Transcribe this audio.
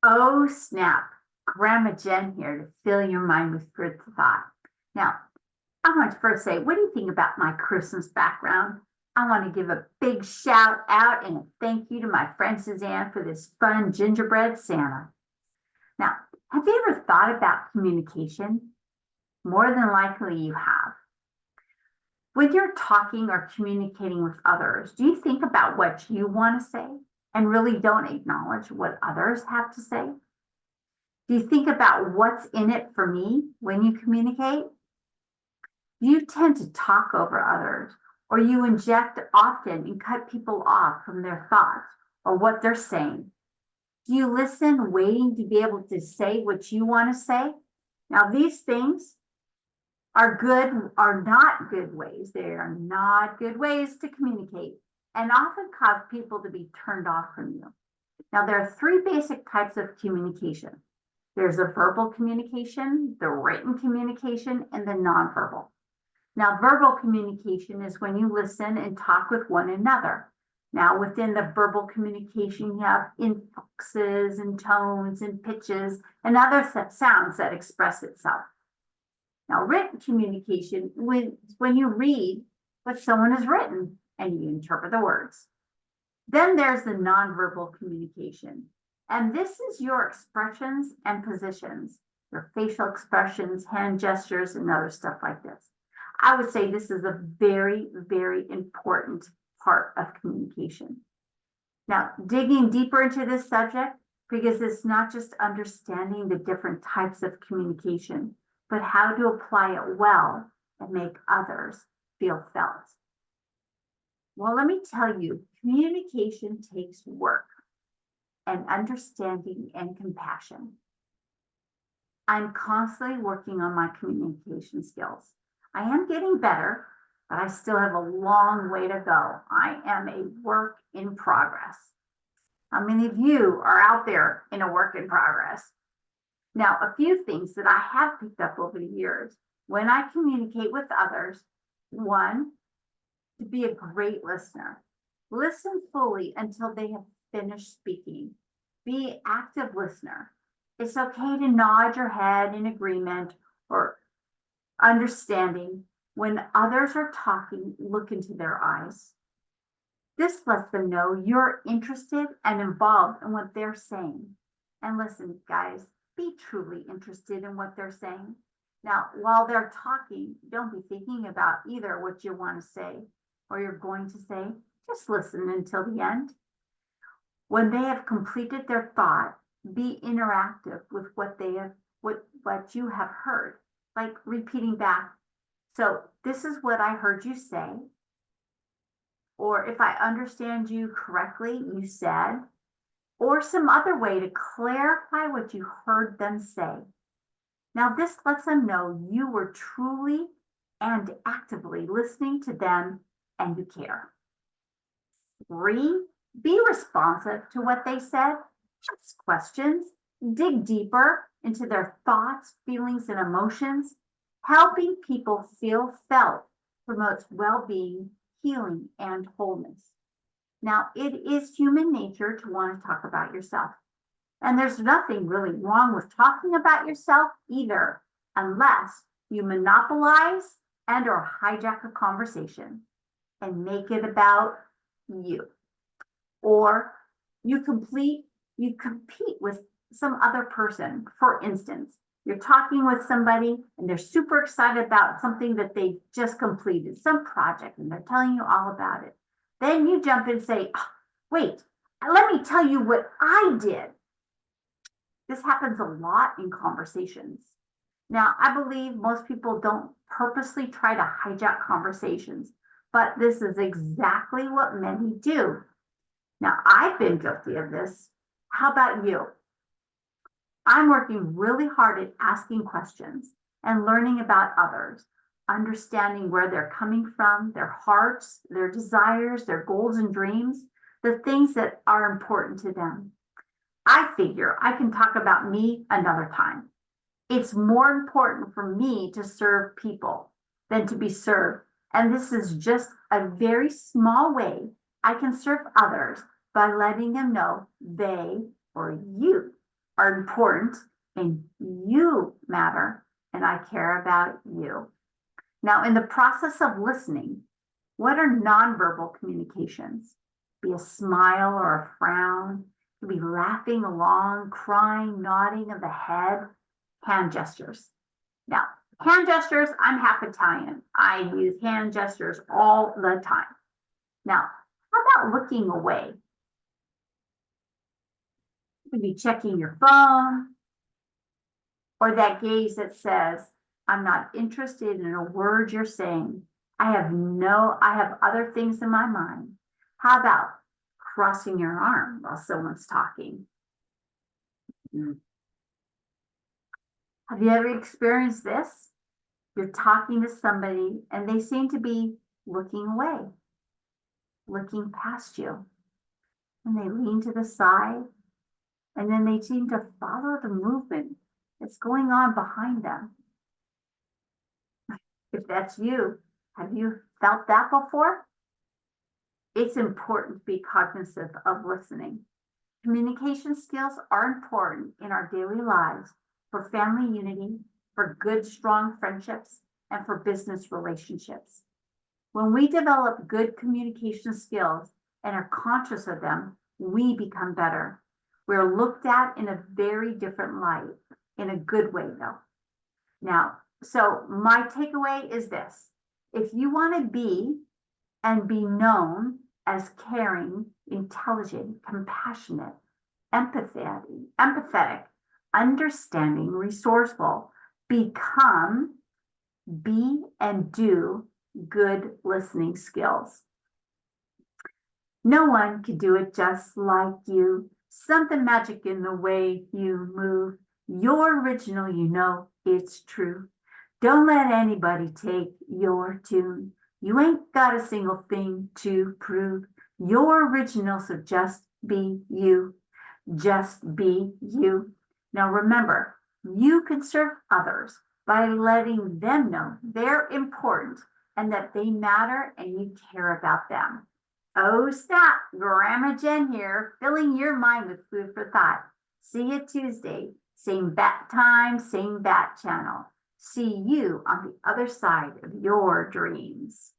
Oh, snap. Grandma Jen here to fill your mind with good thought. Now, I want to first say, what do you think about my Christmas background? I want to give a big shout out and a thank you to my friend Suzanne for this fun gingerbread Santa. Now, have you ever thought about communication? More than likely you have. When you're talking or communicating with others, do you think about what you want to say and really don't acknowledge what others have to say? Do you think about what's in it for me when you communicate? Do you tend to talk over others, or you inject often and cut people off from their thoughts or what they're saying? Do you listen waiting to be able to say what you want to say? Now, these things are not good ways. They are not good ways to communicate and often cause people to be turned off from you. Now, there are three basic types of communication. There's a verbal communication, the written communication, and the nonverbal. Now, verbal communication is when you listen and talk with one another. Now, within the verbal communication, you have inflexes and tones and pitches and other sounds that express itself. Now, written communication, when you read what someone has written and you interpret the words. Then there's the nonverbal communication. And this is your expressions and positions, your facial expressions, hand gestures, and other stuff like this. I would say this is a very, very important part of communication. Now, digging deeper into this subject, because it's not just understanding the different types of communication, but how to apply it well and make others feel felt. Well, let me tell you, communication takes work and understanding and compassion. I'm constantly working on my communication skills. I am getting better, but I still have a long way to go. I am a work in progress. How many of you are out there in a work in progress? Now, a few things that I have picked up over the years when I communicate with others. One, to be a great listener. Listen fully until they have finished speaking. Be an active listener. It's okay to nod your head in agreement or understanding. When others are talking, look into their eyes. This lets them know you're interested and involved in what they're saying. And listen, guys, be truly interested in what they're saying. Now, while they're talking, don't be thinking about either what you want to say or you're going to say. Just listen until the end. When they have completed their thought, be interactive with what you have heard, like repeating back. So this is what I heard you say. Or if I understand you correctly, you said, or some other way to clarify what you heard them say. Now, this lets them know you were truly and actively listening to them and you care. 3, be responsive to what they said. Ask questions, dig deeper into their thoughts, feelings, and emotions. Helping people feel felt promotes well-being, healing, and wholeness. Now, it is human nature to want to talk about yourself. And there's nothing really wrong with talking about yourself either, unless you monopolize and or hijack a conversation and make it about you. Or you compete with some other person. For instance, you're talking with somebody and they're super excited about something that they just completed, some project, and they're telling you all about it. Then you jump in and say, oh, wait, let me tell you what I did. This happens a lot in conversations. Now, I believe most people don't purposely try to hijack conversations, but this is exactly what many do. Now, I've been guilty of this. How about you? I'm working really hard at asking questions and learning about others, understanding where they're coming from, their hearts, their desires, their goals and dreams, the things that are important to them. I figure I can talk about me another time. It's more important for me to serve people than to be served. And this is just a very small way I can serve others by letting them know they or you are important and you matter and I care about you. Now, in the process of listening, what are nonverbal communications? Be a smile or a frown, could be laughing along, crying, nodding of the head, hand gestures. Now, hand gestures, I'm half Italian. I use hand gestures all the time. Now, how about looking away? You could be checking your phone, or that gaze that says, I'm not interested in a word you're saying. I have other things in my mind. How about crossing your arm while someone's talking? Have you ever experienced this? You're talking to somebody and they seem to be looking away, looking past you. And they lean to the side and then they seem to follow the movement that's going on behind them. If that's you, have you felt that before? It's important to be cognizant of listening. Communication skills are important in our daily lives for family unity, for good, strong friendships, and for business relationships. When we develop good communication skills and are conscious of them, we become better. We're looked at in a very different light, in a good way, though. Now, so my takeaway is this. If you want to be and be known as caring, intelligent, compassionate, empathetic, understanding, resourceful, be and do good listening skills. No one can do it just like you. Something magic in the way you move. You're original, you know it's true. Don't let anybody take your tune. You ain't got a single thing to prove. You're original, so just be you. Just be you. Now remember, you can serve others by letting them know they're important and that they matter and you care about them. Oh, snap, Grandma Jen here, filling your mind with food for thought. See you Tuesday, same bat time, same bat channel. See you on the other side of your dreams.